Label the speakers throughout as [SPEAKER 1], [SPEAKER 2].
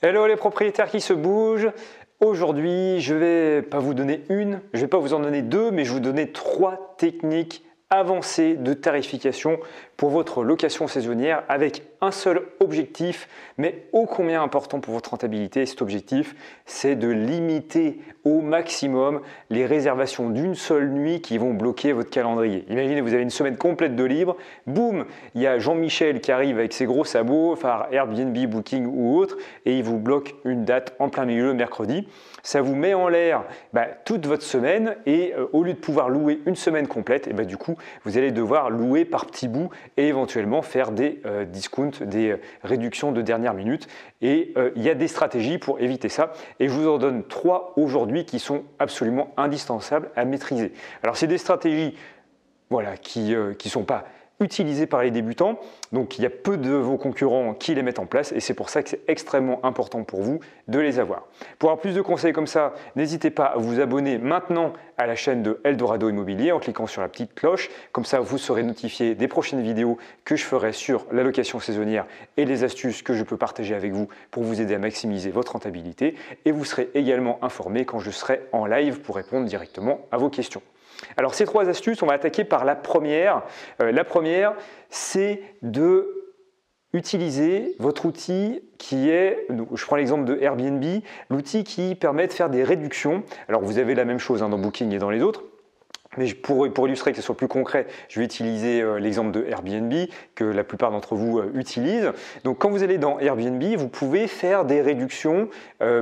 [SPEAKER 1] Hello les propriétaires qui se bougent. Aujourd'hui, je vais pas vous donner une, je vais pas vous en donner deux, mais je vais vous donner trois techniques avancées de tarification pour votre location saisonnière avec un seul objectif, mais ô combien important pour votre rentabilité. Cet objectif, c'est de limiter au maximum les réservations d'une seule nuit qui vont bloquer votre calendrier. Imaginez, vous avez une semaine complète de libre, boum, il y a Jean-Michel qui arrive avec ses gros sabots, enfin Airbnb, Booking ou autre, et il vous bloque une date en plein milieu le mercredi. Ça vous met en l'air toute votre semaine et au lieu de pouvoir louer une semaine complète, et du coup, vous allez devoir louer par petits bouts et éventuellement faire des discounts, des réductions de dernière minute. Et il y a des stratégies pour éviter ça. Et je vous en donne trois aujourd'hui qui sont absolument indispensables à maîtriser. Alors, c'est des stratégies qui ne sont pas utilisées par les débutants. Donc, il y a peu de vos concurrents qui les mettent en place et c'est pour ça que c'est extrêmement important pour vous de les avoir. Pour avoir plus de conseils comme ça, n'hésitez pas à vous abonner maintenant à la chaîne de Eldorado Immobilier en cliquant sur la petite cloche. Comme ça, vous serez notifié des prochaines vidéos que je ferai sur la location saisonnière et les astuces que je peux partager avec vous pour vous aider à maximiser votre rentabilité. Et vous serez également informé quand je serai en live pour répondre directement à vos questions. Alors ces trois astuces, on va attaquer par la première. La première, c'est de utiliser votre outil qui est, je prends l'exemple de Airbnb, l'outil qui permet de faire des réductions. Alors vous avez la même chose dans Booking et dans les autres. Mais pour illustrer que ce soit plus concret, je vais utiliser l'exemple de Airbnb que la plupart d'entre vous utilisent. Donc quand vous allez dans Airbnb, vous pouvez faire des réductions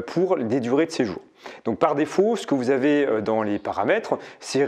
[SPEAKER 1] pour des durées de séjour. Donc par défaut, ce que vous avez dans les paramètres, c'est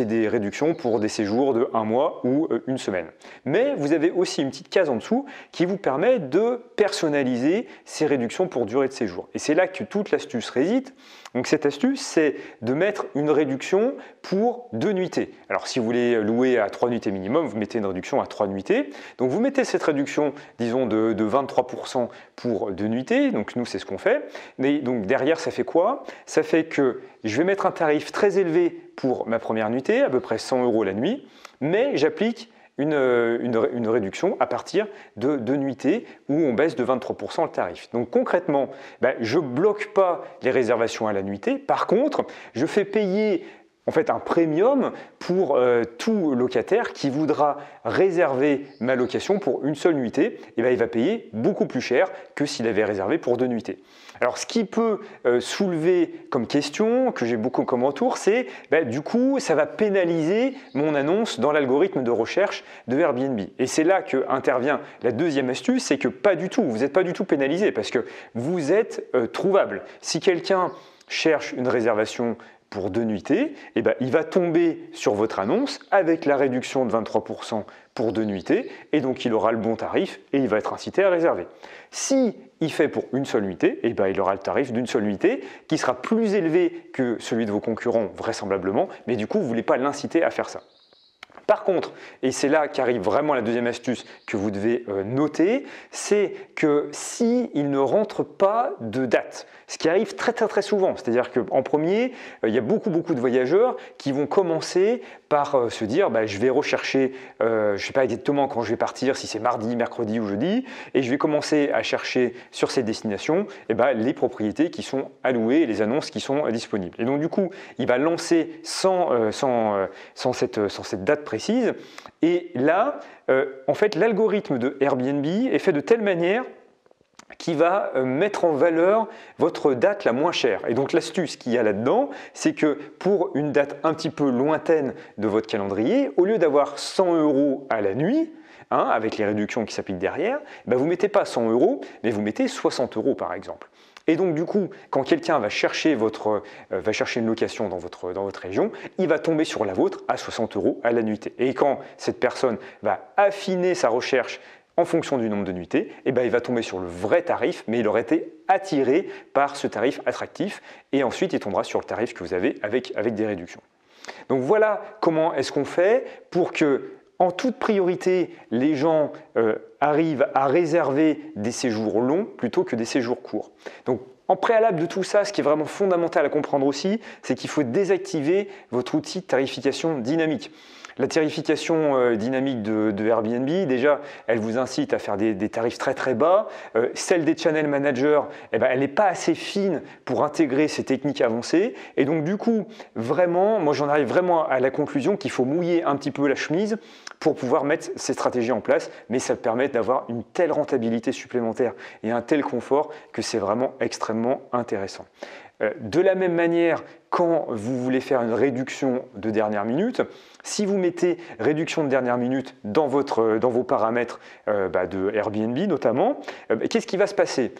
[SPEAKER 1] des réductions pour des séjours de 1 mois ou une semaine. Mais vous avez aussi une petite case en dessous qui vous permet de personnaliser ces réductions pour durée de séjour. Et c'est là que toute l'astuce réside. Donc cette astuce, c'est de mettre une réduction pour 2 nuitées. Alors si vous voulez louer à 3 nuitées minimum, vous mettez une réduction à 3 nuitées. Donc vous mettez cette réduction, disons, de 23% pour 2 nuitées. Donc nous, c'est ce qu'on fait. Mais donc derrière, ça fait quoi? Ça fait que je vais mettre un tarif très élevé pour ma première nuitée, à peu près 100 € la nuit, mais j'applique une réduction à partir de 2 nuitées où on baisse de 23% le tarif. Donc concrètement, je ne bloque pas les réservations à la nuitée. Par contre, je fais payer un premium pour tout locataire qui voudra réserver ma location pour une seule nuitée. Et il va payer beaucoup plus cher que s'il avait réservé pour 2 nuitées. Alors, ce qui peut soulever comme question, que j'ai beaucoup comme retour, c'est du coup, ça va pénaliser mon annonce dans l'algorithme de recherche de Airbnb. Et c'est là qu'intervient la deuxième astuce, c'est que pas du tout, vous n'êtes pas du tout pénalisé parce que vous êtes trouvable. Si quelqu'un cherche une réservation pour 2 nuitées, il va tomber sur votre annonce avec la réduction de 23% pour 2 nuitées et donc il aura le bon tarif et il va être incité à réserver. Si il fait pour une seule nuitée, il aura le tarif d'une seule nuitée qui sera plus élevé que celui de vos concurrents vraisemblablement, mais du coup vous ne voulez pas l'inciter à faire ça. Par contre, et c'est là qu'arrive vraiment la deuxième astuce que vous devez noter, c'est que s'il ne rentre pas de date, ce qui arrive très souvent, c'est-à-dire qu'en premier, il y a beaucoup de voyageurs qui vont commencer par se dire je vais rechercher, je ne sais pas exactement quand je vais partir, si c'est mardi, mercredi ou jeudi, et je vais commencer à chercher sur ces destinations les propriétés qui sont à louer et les annonces qui sont disponibles. Et donc du coup, il va lancer sans cette date précise. Et là, l'algorithme de Airbnb est fait de telle manière qui va mettre en valeur votre date la moins chère. Et donc l'astuce qu'il y a là-dedans, c'est que pour une date un petit peu lointaine de votre calendrier, au lieu d'avoir 100 € à la nuit, avec les réductions qui s'appliquent derrière, vous ne mettez pas 100 €, mais vous mettez 60 € par exemple. Et donc du coup, quand quelqu'un va chercher une location dans votre région, il va tomber sur la vôtre à 60 € à la nuitée. Et quand cette personne va affiner sa recherche en fonction du nombre de nuitées, il va tomber sur le vrai tarif, mais il aurait été attiré par ce tarif attractif et ensuite il tombera sur le tarif que vous avez avec des réductions. Donc voilà comment est-ce qu'on fait pour que, en toute priorité, les gens arrive à réserver des séjours longs plutôt que des séjours courts. Donc, en préalable de tout ça, ce qui est vraiment fondamental à comprendre aussi, c'est qu'il faut désactiver votre outil de tarification dynamique. La tarification dynamique de Airbnb, déjà, elle vous incite à faire des tarifs très très bas. Celle des channel managers, eh ben, elle n'est pas assez fine pour intégrer ces techniques avancées. Et donc du coup, vraiment, moi j'en arrive vraiment à la conclusion qu'il faut mouiller un petit peu la chemise pour pouvoir mettre ces stratégies en place. Mais ça permet d'avoir une telle rentabilité supplémentaire et un tel confort que c'est vraiment extrêmement intéressant. De la même manière, quand vous voulez faire une réduction de dernière minute, si vous mettez réduction de dernière minute dans vos paramètres de Airbnb notamment, qu'est-ce qui va se passer?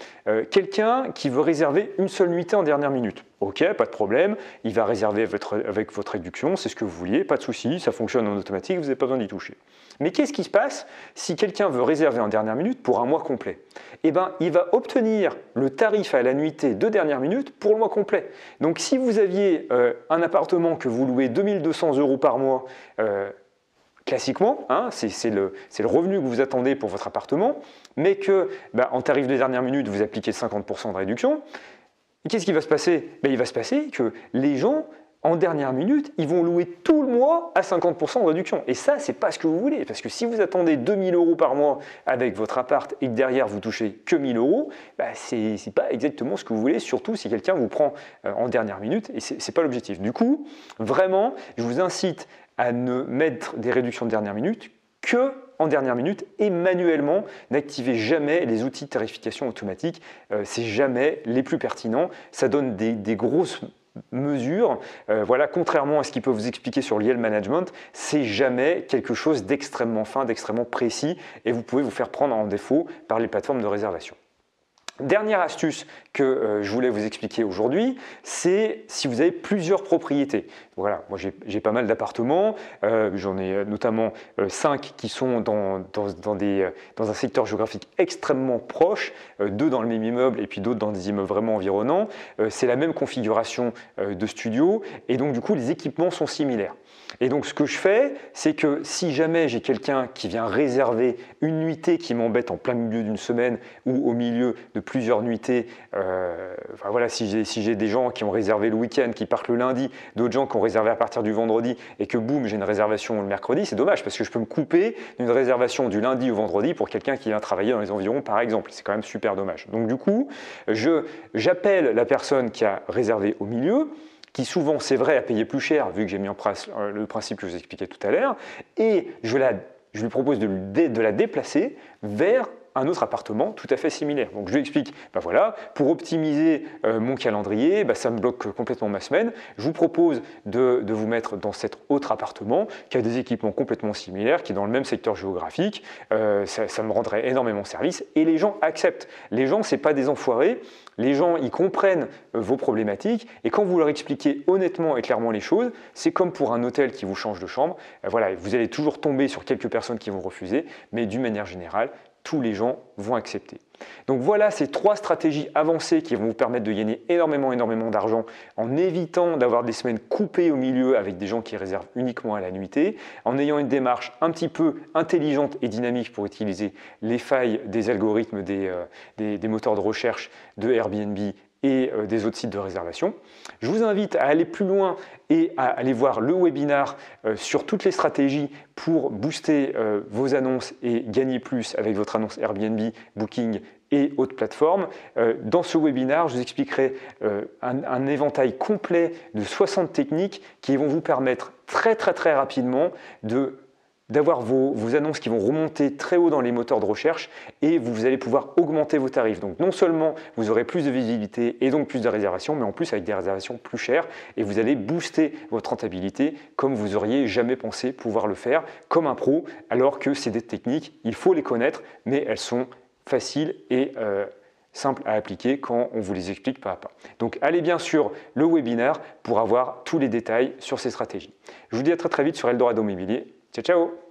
[SPEAKER 1] Quelqu'un qui veut réserver une seule nuitée en dernière minute. Ok, pas de problème, il va réserver avec votre réduction, c'est ce que vous vouliez, pas de souci, ça fonctionne en automatique, vous n'avez pas besoin d'y toucher. Mais qu'est-ce qui se passe si quelqu'un veut réserver en dernière minute pour un mois complet? Eh bien, il va obtenir le tarif à la nuitée de dernière minute pour le mois complet. Donc, si vous aviez un appartement que vous louez 2 200 € par mois, classiquement, hein, c'est le revenu que vous attendez pour votre appartement, mais que en tarif de dernière minute, vous appliquez 50% de réduction, qu'est-ce qui va se passer? Il va se passer que les gens, en dernière minute, ils vont louer tout le mois à 50% de réduction. Et ça, c'est pas ce que vous voulez. Parce que si vous attendez 2 000 € par mois avec votre appart et que derrière vous touchez que 1 000 €, c'est pas exactement ce que vous voulez, surtout si quelqu'un vous prend en dernière minute et c'est pas l'objectif. Du coup, vraiment, je vous incite à ne mettre des réductions de dernière minute que en dernière minute et manuellement. N'activez jamais les outils de tarification automatique. C'est jamais les plus pertinents. Ça donne des grosses mesures. Voilà, contrairement à ce qu'il peut vous expliquer sur le yield management, c'est jamais quelque chose d'extrêmement fin, d'extrêmement précis et vous pouvez vous faire prendre en défaut par les plateformes de réservation. Dernière astuce que je voulais vous expliquer aujourd'hui, c'est si vous avez plusieurs propriétés. Voilà, moi j'ai pas mal d'appartements, j'en ai notamment 5 qui sont dans un secteur géographique extrêmement proche, 2 dans le même immeuble et puis d'autres dans des immeubles vraiment environnants. C'est la même configuration de studio et donc du coup les équipements sont similaires. Et donc ce que je fais, c'est que si jamais j'ai quelqu'un qui vient réserver une nuitée qui m'embête en plein milieu d'une semaine ou au milieu de plusieurs nuitées, voilà, si j'ai des gens qui ont réservé le week-end, qui partent le lundi, d'autres gens qui ont réservé à partir du vendredi et que boum, j'ai une réservation le mercredi, c'est dommage parce que je peux me couper d'une réservation du lundi au vendredi pour quelqu'un qui vient travailler dans les environs par exemple. C'est quand même super dommage. Donc du coup, j'appelle la personne qui a réservé au milieu, qui souvent, c'est vrai, a payé plus cher, vu que j'ai mis en place le principe que je vous expliquais tout à l'heure, et je lui propose de la déplacer vers un autre appartement tout à fait similaire. Donc je lui explique, voilà, pour optimiser mon calendrier, ça me bloque complètement ma semaine, je vous propose de vous mettre dans cet autre appartement qui a des équipements complètement similaires, qui est dans le même secteur géographique, ça me rendrait énormément service et les gens acceptent. Les gens, c'est pas des enfoirés, les gens, ils comprennent vos problématiques et quand vous leur expliquez honnêtement et clairement les choses, c'est comme pour un hôtel qui vous change de chambre, voilà, vous allez toujours tomber sur quelques personnes qui vont refuser, mais d'une manière générale, tous les gens vont accepter. Donc voilà ces 3 stratégies avancées qui vont vous permettre de gagner énormément d'argent en évitant d'avoir des semaines coupées au milieu avec des gens qui réservent uniquement à la nuitée, en ayant une démarche un petit peu intelligente et dynamique pour utiliser les failles des algorithmes des moteurs de recherche de Airbnb et des autres sites de réservation. Je vous invite à aller plus loin et à aller voir le webinar sur toutes les stratégies pour booster vos annonces et gagner plus avec votre annonce Airbnb, Booking et autres plateformes. Dans ce webinar, je vous expliquerai un éventail complet de 60 techniques qui vont vous permettre très rapidement d'avoir vos annonces qui vont remonter très haut dans les moteurs de recherche et vous allez pouvoir augmenter vos tarifs. Donc non seulement vous aurez plus de visibilité et donc plus de réservations, mais en plus avec des réservations plus chères et vous allez booster votre rentabilité comme vous auriez jamais pensé pouvoir le faire comme un pro, alors que c'est des techniques, il faut les connaître, mais elles sont faciles et simples à appliquer quand on vous les explique pas à pas. Donc allez bien sur le webinaire pour avoir tous les détails sur ces stratégies. Je vous dis à très vite sur Eldorado Immobilier. Ciao, ciao!